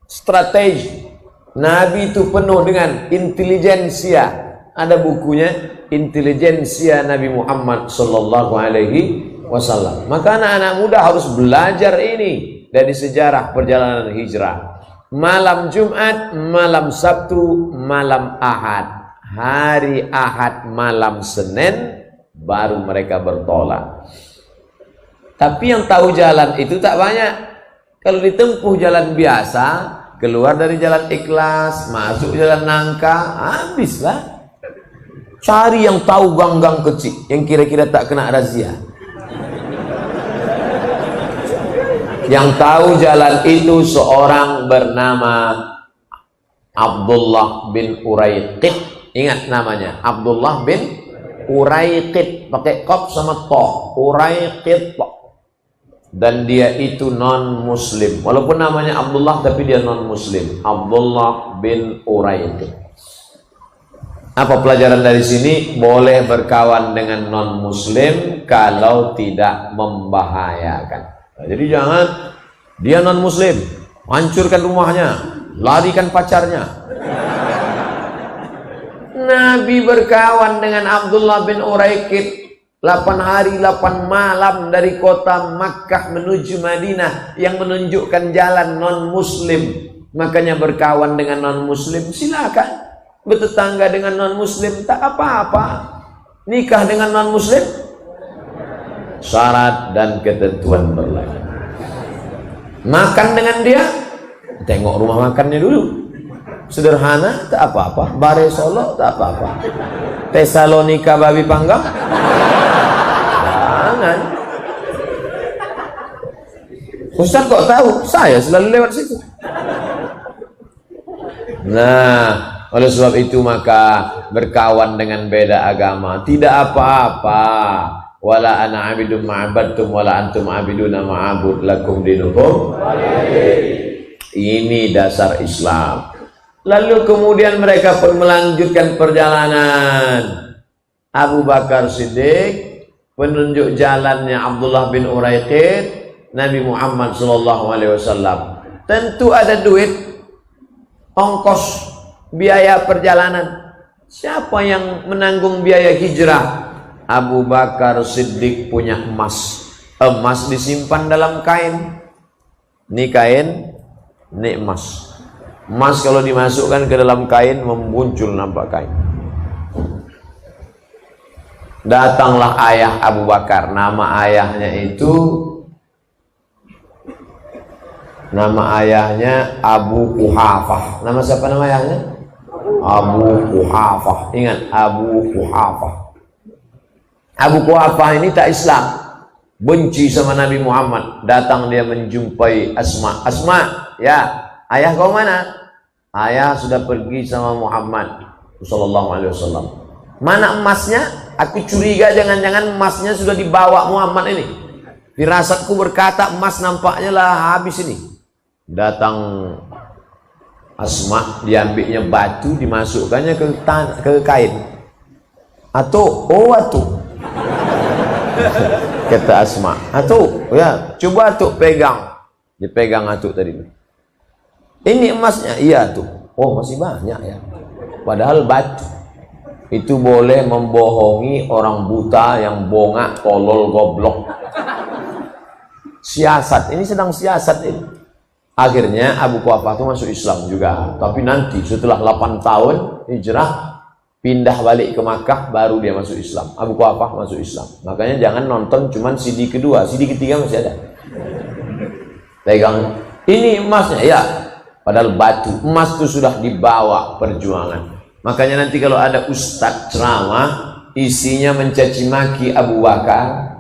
Strategi. Nabi itu penuh dengan intelijensia. Ada bukunya, Intelijensia Nabi Muhammad Sallallahu Alaihi Wasallam. Maka anak-anak muda harus belajar ini dari sejarah perjalanan hijrah. Malam Jumat, malam Sabtu, malam Ahad. Hari Ahad, malam Senin, baru mereka bertolak. Tapi yang tahu jalan itu tak banyak. Kalau ditempuh jalan biasa, keluar dari jalan ikhlas, masuk jalan nangka, habislah. Cari yang tahu gang-gang kecil, yang kira-kira tak kena razia. Yang tahu jalan itu seorang bernama Abdullah bin Uraiqid. Ingat namanya, Abdullah bin Uraiqid, pakai qaf sama ta. Uraiqid. Dan dia itu non muslim. Walaupun namanya Abdullah tapi dia non muslim. Abdullah bin Uraiqid. Apa pelajaran dari sini? Boleh berkawan dengan non muslim kalau tidak membahayakan. Nah, jadi jangan dia non muslim, hancurkan rumahnya, larikan pacarnya. Nabi berkawan dengan Abdullah bin Uraiqid 8 hari 8 malam dari kota Makkah menuju Madinah, yang menunjukkan jalan non muslim. Makanya berkawan dengan non muslim silakan. Bertetangga dengan non muslim tak apa-apa. Nikah dengan non muslim syarat dan ketentuan berlaku. Makan dengan dia, tengok rumah makannya dulu. Sederhana tak apa-apa. Bare Solo tak apa-apa. Tesalonika babi panggang jangan. Ustaz kok tahu? Saya selalu lewat situ. Nah, oleh sebab itu maka berkawan dengan beda agama tidak apa-apa. Wala ana abidun ma'abadtum wala antum abiduna ma'abud lakum dinukum. Ini dasar Islam. Lalu kemudian mereka pun melanjutkan perjalanan. Abu Bakar Siddiq penunjuk jalannya Abdullah bin Uraiqid, Nabi Muhammad SAW. Tentu ada duit, ongkos, biaya perjalanan. Siapa yang menanggung biaya hijrah? Abu Bakar Siddiq punya emas. Emas disimpan dalam kain. Ini kain, ini emas. Emas kalau dimasukkan ke dalam kain memuncul nampak kain. Datanglah ayah Abu Bakar. Nama ayahnya itu, nama ayahnya Abu Quhafah. Nama siapa nama ayahnya? Abu Quhafah. Ingat, Abu Quhafah. Abu Quhafah ini tak Islam, benci sama Nabi Muhammad. Datang dia menjumpai Asma. Asma, ya, ayah kau mana? Ayah sudah pergi sama Muhammad Sallallahu Alaihi Wasallam. Mana emasnya? Aku curiga jangan-jangan emasnya sudah dibawa Muhammad ini. Firasatku berkata emas nampaknya lah habis ini. Datang Asma, diambilnya batu, dimasukkannya ke kain. Atuh, oh atuh. Kata Asma, atuh, ya, coba atuh pegang. Dipegang atuh tadi. Ini emasnya, iya tuh. Oh masih banyak ya. Padahal batu. Itu boleh membohongi orang buta yang bongak, tolol, goblok. Siasat, ini sedang siasat ini. Akhirnya Abu Quhafah itu masuk Islam juga. Tapi nanti setelah 8 tahun hijrah, pindah balik ke Makkah, baru dia masuk Islam. Abu Quhafah masuk Islam. Makanya jangan nonton cuman CD kedua, CD ketiga masih ada. Pegang, ini emasnya, ya. Padahal batu. Emas itu sudah dibawa perjuangan. Makanya nanti kalau ada ustadz ceramah isinya mencaci maki Abu Bakar,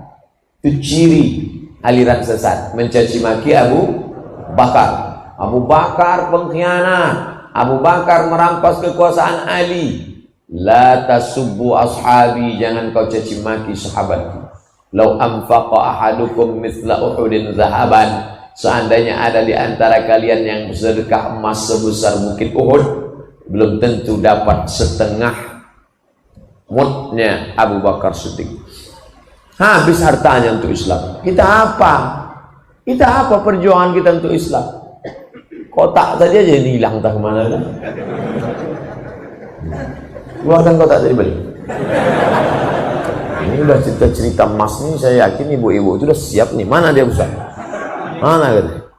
Itu ciri aliran sesat, mencaci maki Abu Bakar. Abu Bakar pengkhianat, Abu Bakar merampas kekuasaan Ali. La tasubbu ashabi, jangan kau caci maki sahabatku. Lau anfaqa ahadukum mithla Uhudin zahaban, seandainya ada di antara kalian yang bersedekah emas sebesar bukit Uhud, belum tentu dapat setengah mudnya Abu Bakar Siddiq. Habis hartanya untuk Islam. Kita apa? Kita apa perjuangan kita untuk Islam? Kotak tadi aja hilang, tak kemana kan? Keluarkan kotak tadi balik. Ini udah cerita-cerita emas nih, saya yakin ibu-ibu itu udah siap nih. Mana dia Ustaz? Mana katanya?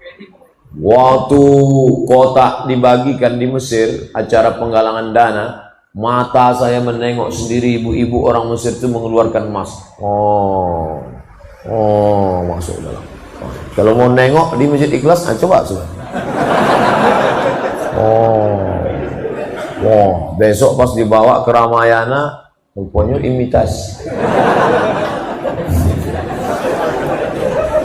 Waktu kotak dibagikan di Mesir, acara penggalangan dana, mata saya menengok sendiri ibu-ibu orang Mesir itu mengeluarkan emas. Oh, masuk dalam. Kalau mau nengok di Masjid Ikhlas, coba. Besok pas dibawa ke Ramayana, rupanya imitasi.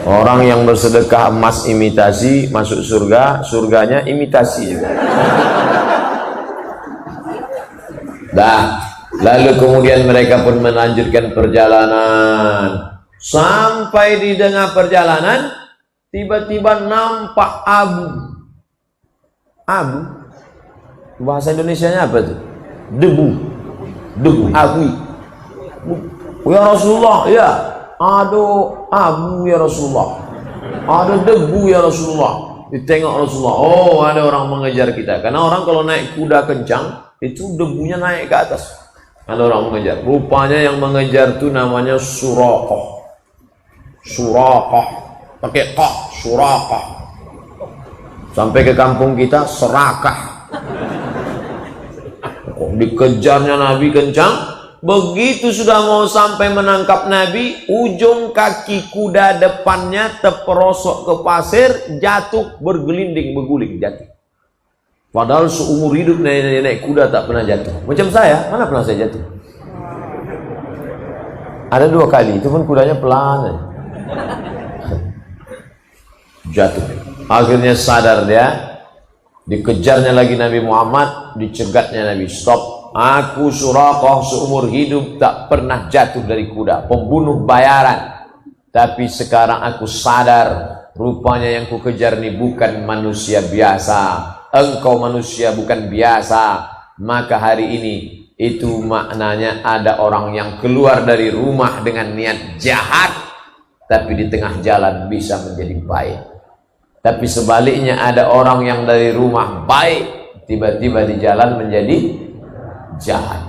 Orang yang bersedekah emas imitasi masuk surga, surganya imitasi juga. Lalu kemudian mereka pun melanjutkan perjalanan. Sampai di tengah perjalanan, tiba-tiba nampak abu. Bahasa Indonesianya apa tuh? Debu, abu. Ya Rasulullah, ya. Aduh, abu ya Rasulullah. Ada debu ya Rasulullah. Ditengok Rasulullah. Oh, ada orang mengejar kita. Karena orang kalau naik kuda kencang, itu debunya naik ke atas. Ada orang mengejar. Rupanya yang mengejar itu namanya Suraqah. Pakai qah, Suraqah. Sampai ke kampung kita serakah. Dikejarnya Nabi kencang. Begitu sudah mau sampai menangkap Nabi, ujung kaki kuda depannya terperosok ke pasir, jatuh bergelinding, berguling jatuh. Padahal seumur hidup nenek kuda tak pernah jatuh. Macam saya, mana pernah saya jatuh? Ada 2 kali, itu pun kudanya pelan. Jatuh. Akhirnya sadar dia, dikejarnya lagi Nabi Muhammad, dicegatnya Nabi, stop. Aku Suraqah seumur hidup tak pernah jatuh dari kuda, pembunuh bayaran. Tapi sekarang aku sadar, rupanya yang ku kejar ini bukan manusia biasa. Engkau manusia bukan biasa. Maka hari ini itu maknanya ada orang yang keluar dari rumah dengan niat jahat, tapi di tengah jalan bisa menjadi baik. Tapi sebaliknya ada orang yang dari rumah baik, tiba-tiba di jalan menjadi jahat.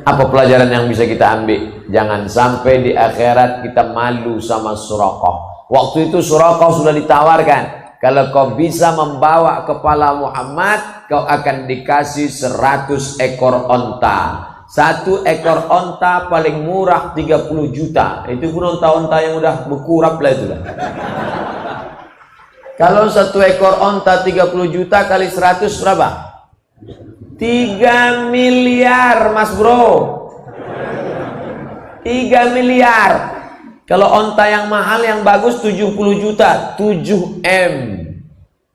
Apa pelajaran yang bisa kita ambil? Jangan sampai di akhirat kita malu sama Suraqah. Waktu itu Suraqah sudah ditawarkan, kalau kau bisa membawa kepala Muhammad, kau akan dikasih 100 ekor onta. 1 ekor onta paling murah 30 juta. Itu pun onta-onta yang udah berkurap lah itu lah. Kalau 1 ekor onta 30 juta kali 100 berapa? 3 miliar mas bro. 3 miliar. Kalau onta yang mahal yang bagus 70 juta, 7M.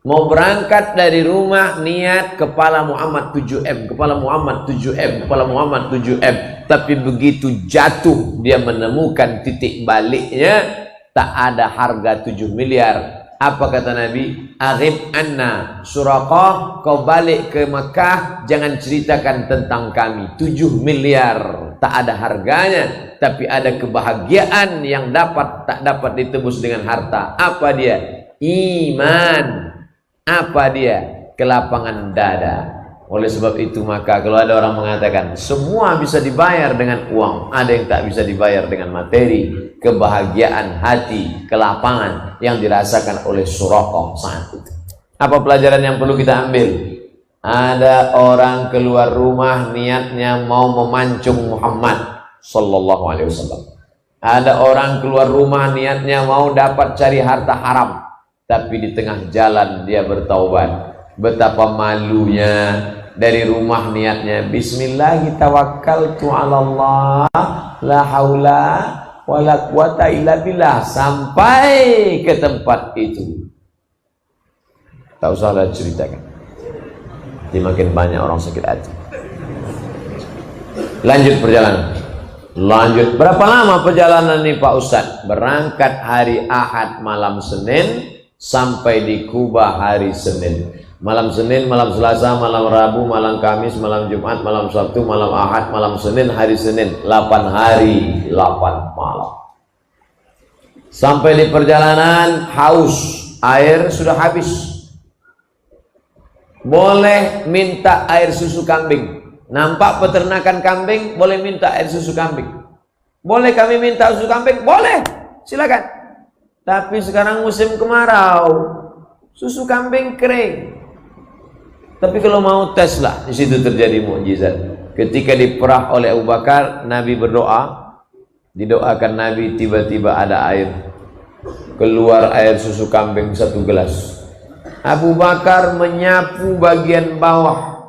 Mau berangkat dari rumah niat kepala Muhammad 7M, kepala Muhammad 7M, kepala Muhammad 7M. Tapi begitu jatuh dia menemukan titik baliknya, tak ada harga 7 miliar. Apa kata Nabi? Aghib anna Suraqah, kau balik ke Mekah, jangan ceritakan tentang kami. 7 miliar tak ada harganya, tapi ada kebahagiaan yang tak dapat ditebus dengan harta. Apa dia? Iman. Apa dia? Kelapangan dada. Oleh sebab itu maka kalau ada orang mengatakan semua bisa dibayar dengan uang, ada yang tak bisa dibayar dengan materi. Kebahagiaan hati, kelapangan yang dirasakan oleh Suraqah saat itu. Apa pelajaran yang perlu kita ambil? Ada orang keluar rumah niatnya mau memancung Muhammad sallallahu alaihi wasallam. Ada orang keluar rumah niatnya mau dapat cari harta haram, tapi di tengah jalan dia bertaubat. Betapa malunya. Dari rumah niatnya bismillah tawakkaltu 'ala Allah la haula wala quwata illa billah. Sampai ke tempat itu, tak usahlah ceritakan, jadi makin banyak orang sakit hati. Lanjut perjalanan. Lanjut. Berapa lama perjalanan ini Pak Ustadz? Berangkat hari Ahad malam Senin, sampai di Kuba hari Senin. Malam Senin, malam Selasa, malam Rabu, malam Kamis, malam Jumat, malam Sabtu, malam Ahad, malam Senin, hari Senin. 8 hari, 8 malam. Sampai di perjalanan haus, air sudah habis. Boleh minta air susu kambing. Nampak peternakan kambing, boleh minta air susu kambing. Boleh kami minta susu kambing? Boleh, silakan. Tapi sekarang musim kemarau, susu kambing kering. Tapi kalau mau tes lah, di situ terjadi mukjizat. Ketika diperah oleh Abu Bakar, Nabi berdoa, didoakan Nabi, tiba-tiba ada air. Keluar air susu kambing 1 gelas. Abu Bakar menyapu bagian bawah.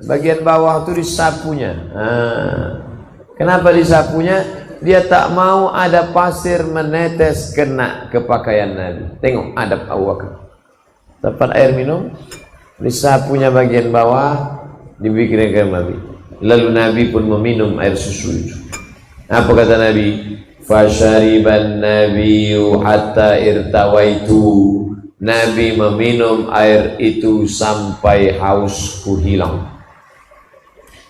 Bagian bawah itu disapunya. Kenapa disapunya? Dia tak mau ada pasir menetes kena ke pakaian Nabi. Tengok adab Abu Bakar. Dapat air minum, disapunya bagian bawah, dibikinkan Nabi. Lalu Nabi pun meminum air susu itu. Apa kata Nabi? Fasyariban nabiyyu hatta irtawaitu. Nabi meminum air itu sampai hausku hilang.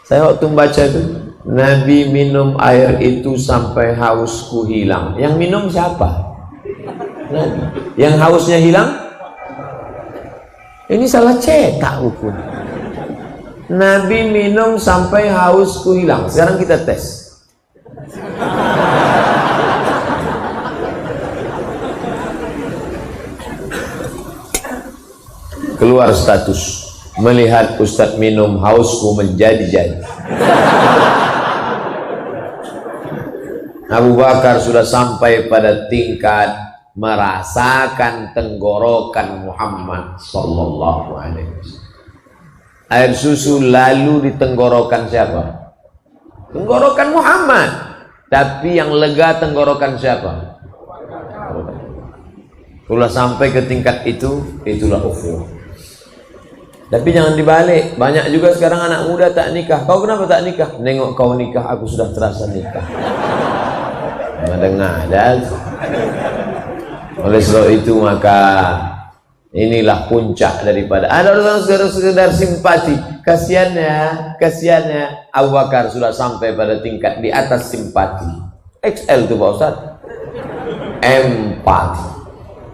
Saya waktu membaca itu, Nabi minum air itu sampai hausku hilang. Yang minum siapa? Nabi. Yang hausnya hilang? Ini salah cetak hukum. Nabi minum sampai hausku hilang. Sekarang kita tes. Keluar status, melihat Ustadz minum hausku menjadi-jadi. Abu Bakar sudah sampai pada tingkat merasakan tenggorokan Muhammad sallallahu alaihi wasallam. Air susu lalu di tenggorokan siapa? Tenggorokan Muhammad. Tapi yang lega tenggorokan siapa? Kalau sampai ke tingkat itu, itulah ukhuwah. Tapi jangan dibalik. Banyak juga sekarang anak muda tak nikah. Kau kenapa tak nikah? Nengok kau nikah, aku sudah terasa nikah. Ngada-ngada. Oleh sebab itu maka inilah puncak daripada. Ada orang sekedar simpati. Kasiannya Abu Bakar sudah sampai pada tingkat di atas simpati. XL itu Pak Ustaz. Empati.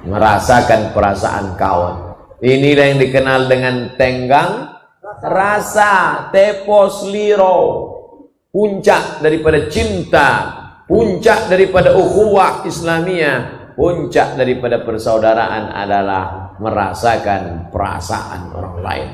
Merasakan perasaan kawan. Inilah yang dikenal dengan tenggang rasa, tepos liro. Puncak daripada cinta, puncak daripada ukhuwah Islamiyah, puncak daripada persaudaraan adalah merasakan perasaan orang lain.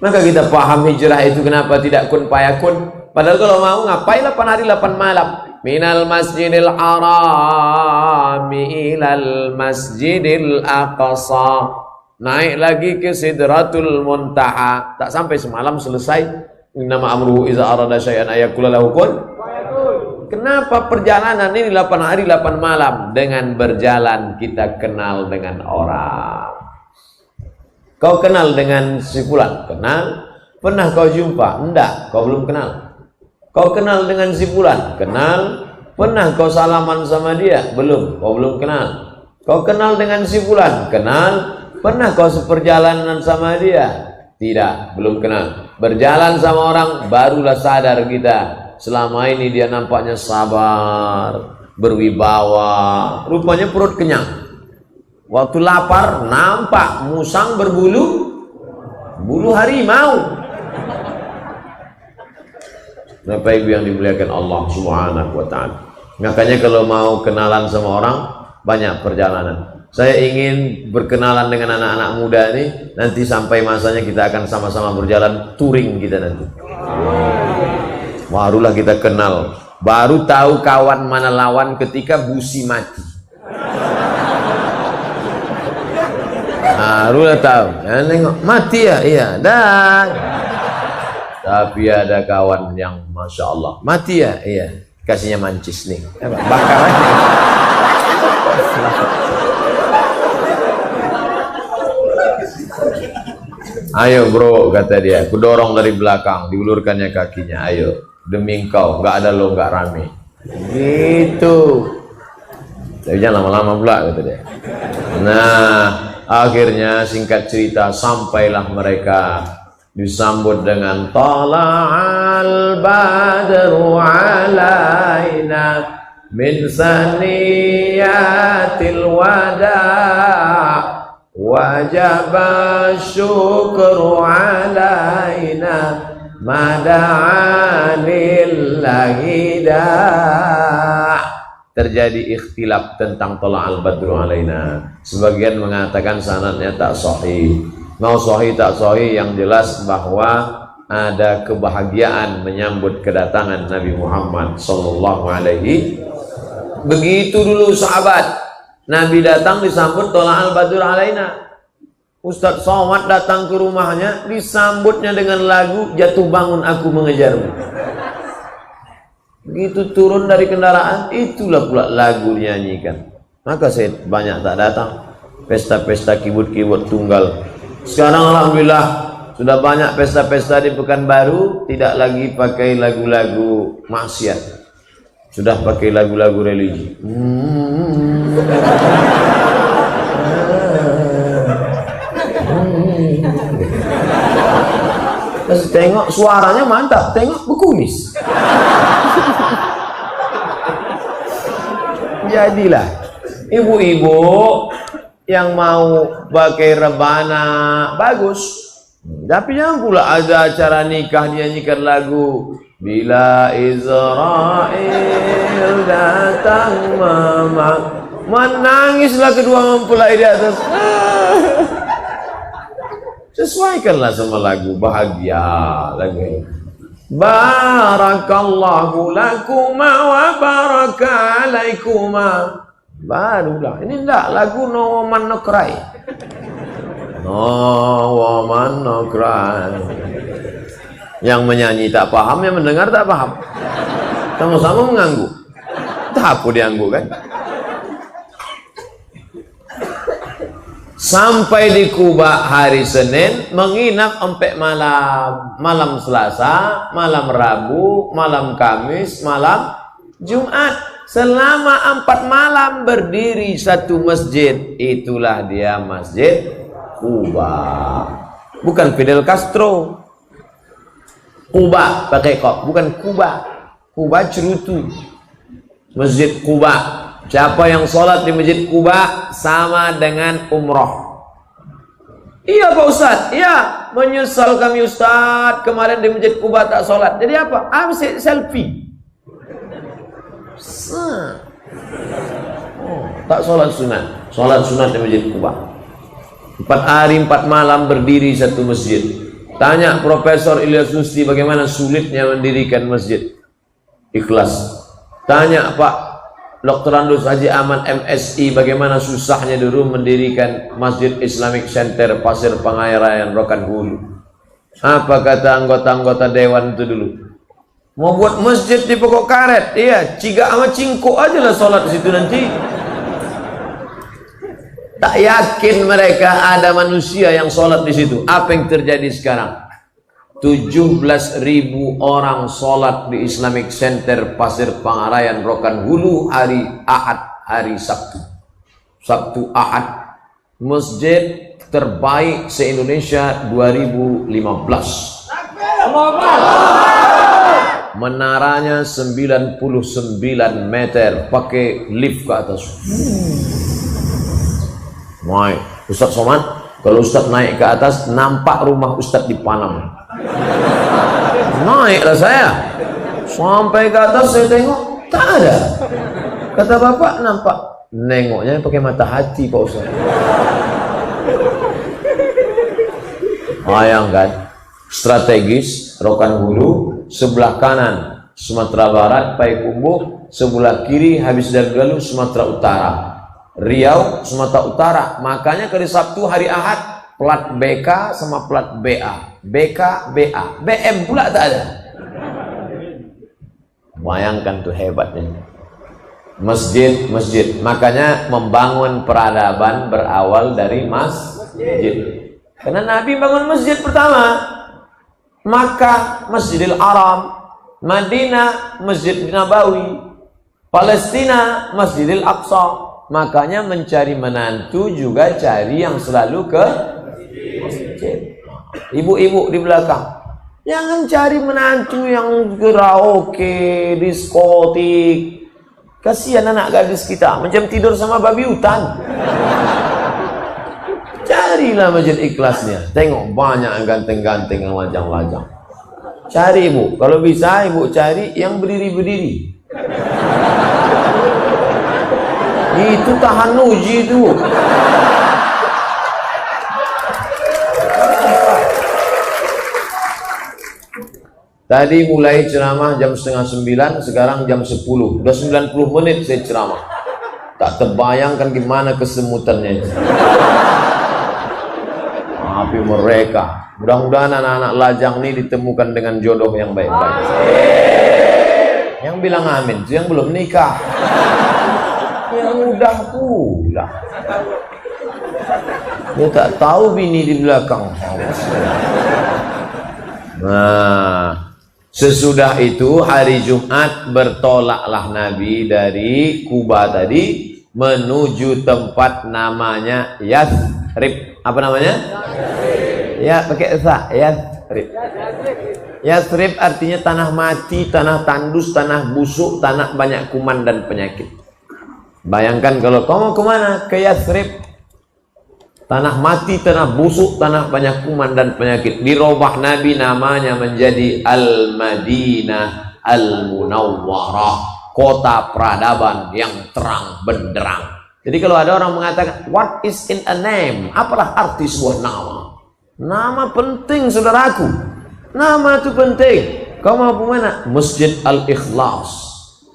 Maka kita paham hijrah itu kenapa tidak kun payakun. Padahal kalau mau ngapain 8 hari 8 malam. Minal masjidil harami ilal masjidil aqsa. Naik lagi ke Sidratul Muntaha. Tak sampai semalam selesai. Innama amruhu iza arada syai'an ayakula lahu kun. Kenapa perjalanan ini 8 hari 8 malam? Dengan berjalan kita kenal dengan orang. Kau kenal dengan si fulan? Kenal. Pernah kau jumpa? Enggak, kau belum kenal. Kau kenal dengan si fulan? Kenal. Pernah kau salaman sama dia? Belum, kau belum kenal. Kau kenal dengan si fulan? Kenal. Pernah kau seperjalanan sama dia? Tidak, belum kenal. Berjalan sama orang, barulah sadar kita. Selama ini dia nampaknya sabar, berwibawa. Rupanya perut kenyang. Waktu lapar, nampak musang berbulu harimau. Bapak Ibu yang dimuliakan Allah Subhanahu wa ta'ala. Makanya kalau mau kenalan sama orang, banyak perjalanan. Saya ingin berkenalan dengan anak-anak muda ini. Nanti sampai masanya kita akan sama-sama berjalan touring kita nanti. Barulah kita kenal. Baru tahu kawan mana lawan ketika busi mati. Barulah tahu. Ya, nengok mati ya, iya. Dan tapi ada kawan yang masya Allah mati ya, iya. kasihnya mancis nih, bakar aja. Ayo bro, kata dia, aku dorong dari belakang, diulurkannya kakinya. Ayo, demi engkau, nggak ada lo nggak rame. Gitu. Tapi jangan lama-lama pula, kata dia. Nah, akhirnya singkat cerita sampailah mereka disambut dengan tala'al badru alaina min saniyatil wada' wajaba syukru alaina mada'anillahi da'. Terjadi ikhtilaf tentang tala'al badru alaina. Sebagian mengatakan sanadnya tak sahih. Mau sahih tak sahih, yang jelas bahwa ada kebahagiaan menyambut kedatangan Nabi Muhammad sallallahu alaihi. Begitu dulu sahabat, Nabi datang disambut tala'al badru alaina. Ustadz Somad datang ke rumahnya, disambutnya dengan lagu jatuh bangun aku mengejarmu. Begitu turun dari kendaraan, itulah pula lagu dinyanyikan. Maka saya banyak tak datang pesta-pesta kibut-kibut tunggal. Sekarang alhamdulillah sudah banyak pesta-pesta di Pekanbaru, tidak lagi pakai lagu-lagu maksiat, sudah pakai lagu-lagu religi. Terus tengok suaranya mantap, tengok bekumis. Jadilah ibu-ibu yang mau pakai rebana bagus, tapi jangan pula ada acara nikah dinyanyikan lagu bila Israel datang menangislah kedua mempelai di atas. Sesuaikanlah sama lagu bahagia, lagu barakallahu lakuma wa baraka alaikuma. Barulah ini enggak lagu No Woman No Cry. No Woman No Cry. Yang menyanyi tak paham, yang mendengar tak paham, sama-sama mengangguk. Tak apa diangguk kan. Sampai di Kuba hari Senin, menginap sampai malam Selasa, malam Rabu, malam Kamis, malam Jumat. Selama 4 malam berdiri satu masjid. Itulah dia Masjid Kuba. Bukan Fidel Castro. Kuba pakai kok, bukan Kuba. Kuba cerutu. Masjid Kuba. Siapa yang sholat di Masjid Kuba sama dengan umroh. Iya Pak Ustadz, iya, menyesal kami Ustadz, kemarin di Masjid Kuba tak sholat. Jadi apa? Ambil selfie. Tak sholat sunat. Sholat sunat di Masjid Kuba. 4 hari 4 malam berdiri satu masjid. Tanya Profesor Ilyas Nusti bagaimana sulitnya mendirikan masjid. Ikhlas. Tanya Pak Dr. Andus Haji Ahmad MSI bagaimana susahnya dulu mendirikan Masjid Islamic Center Pasir Pengairan Rokan Hulu. Apa kata anggota-anggota dewan itu dulu? Mau buat masjid di pokok karet, iya, ciga sama cingkuk aja lah sholat di situ nanti. Tak yakin mereka ada manusia yang sholat di situ. Apa yang terjadi sekarang? 17.000 orang sholat di Islamic Center Pasir Pangarayan Rokan Hulu hari Ahad, hari Sabtu. Sabtu Ahad. Masjid terbaik se-Indonesia 2015. Menaranya 99 meter, pakai lift ke atas. Wah, Ustadz Somad, kalau Ustadz naik ke atas, nampak rumah Ustadz di Panam. Naiklah saya, sampai ke atas saya tengok, tak ada. Kata bapak, nampak. Nengoknya pakai mata hati Pak Ustadz. Bayangkan, strategis Rokan Hulu, sebelah kanan Sumatera Barat, Payakumbuh, sebelah kiri Habis Dargaluh, Sumatera Utara. Riau, Sumatera Utara. Makanya hari Sabtu hari Ahad plat BK sama plat BA. BK, BA. BM pula tak ada. Bayangkan tuh hebatnya. Masjid. Makanya membangun peradaban berawal dari masjid. Karena Nabi bangun masjid pertama. Makkah, Masjidil Haram. Madinah, Masjid Nabawi. Palestina, Masjidil Aqsa. Makanya mencari menantu juga cari yang selalu ke masjid. Ibu-ibu di belakang, jangan cari menantu yang karaoke, diskotik. Kasihan anak gadis kita, macam tidur sama babi hutan. Carilah masjid ikhlasnya. Tengok banyak yang ganteng-ganteng, yang lajang-lajang. Cari ibu, kalau bisa ibu cari yang berdiri-berdiri. Itu tahan uji itu. Tadi mulai ceramah jam 8:30, sekarang jam 10. Udah 90 menit saya ceramah. Tak terbayangkan gimana kesemutannya itu. Tapi mereka, mudah-mudahan anak-anak lajang ini ditemukan dengan jodoh yang baik-baik. Yang bilang amin, yang belum nikah. Yang udah pula. Dia tak tahu bini di belakang. Nah, sesudah itu hari Jumat bertolaklah Nabi dari Kuba tadi menuju tempat namanya Yathrib. Apa namanya? Ya, pakai sa, Yathrib. Yathrib artinya tanah mati, tanah tandus, tanah busuk, tanah banyak kuman dan penyakit. Bayangkan kalau kamu kemana? Ke Yathrib. Tanah mati, tanah busuk, tanah banyak kuman dan penyakit. Dirubah Nabi namanya menjadi Al-Madinah Al-Munawwarah, kota peradaban yang terang benderang. Jadi kalau ada orang mengatakan, what is in a name? Apalah arti sebuah nama? Nama penting, saudaraku. Nama itu penting. Kamu mau kemana? Masjid Al-Ikhlas.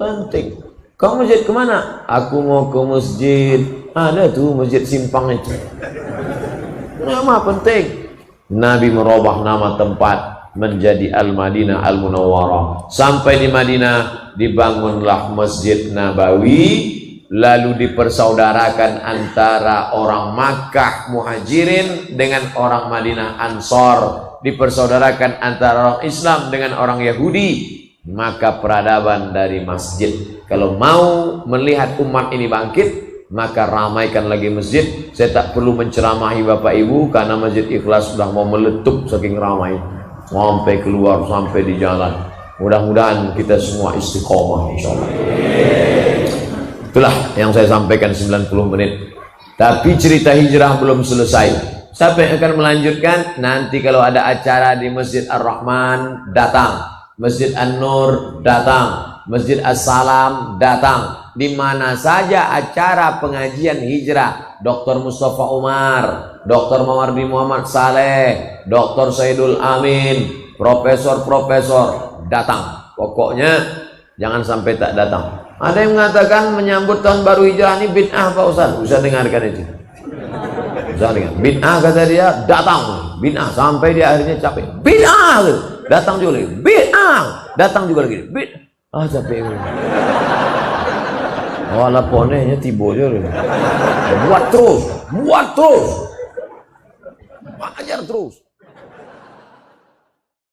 Penting. Kamu masjid kemana? Aku mau ke masjid. Ada tuh masjid Simpang itu. Nama penting. Nabi merubah nama tempat menjadi Al-Madinah Al-Munawwarah. Sampai di Madinah dibangunlah Masjid Nabawi. Lalu dipersaudarakan antara orang Makkah Muhajirin dengan orang Madinah Ansor. Dipersaudarakan antara orang Islam dengan orang Yahudi. Maka peradaban dari masjid. Kalau mau melihat umat ini bangkit, maka ramaikan lagi masjid. Saya tak perlu menceramahi Bapak Ibu karena Masjid Ikhlas sudah mau meletup saking ramai. Sampai keluar, sampai di jalan. Mudah-mudahan kita semua istiqomah insyaallah. Itulah yang saya sampaikan 90 menit. Tapi cerita hijrah belum selesai. Siapa yang akan melanjutkan? Nanti kalau ada acara di Masjid Ar-Rahman, datang. Masjid An-Nur, datang. Masjid As-Salam, datang. Di mana saja acara pengajian hijrah, Dr. Mustafa Umar, Dr. Mawardi Muhammad Saleh, Dr. Saidul Amin, profesor-profesor, datang. Pokoknya jangan sampai tak datang. Ada yang mengatakan menyambut tahun baru hijrah ini bid'ah Pak Ustaz. Bisa dengarkan itu. Bisa dengar. Bid'ah kata dia, datang. Bid'ah sampai dia akhirnya capek. Bid'ah. Datang juga lagi. Bid'ah. Datang juga lagi. Bid'ah. Capek. Wala ponenya tiba je. Buat terus. Buat terus. Ajar terus.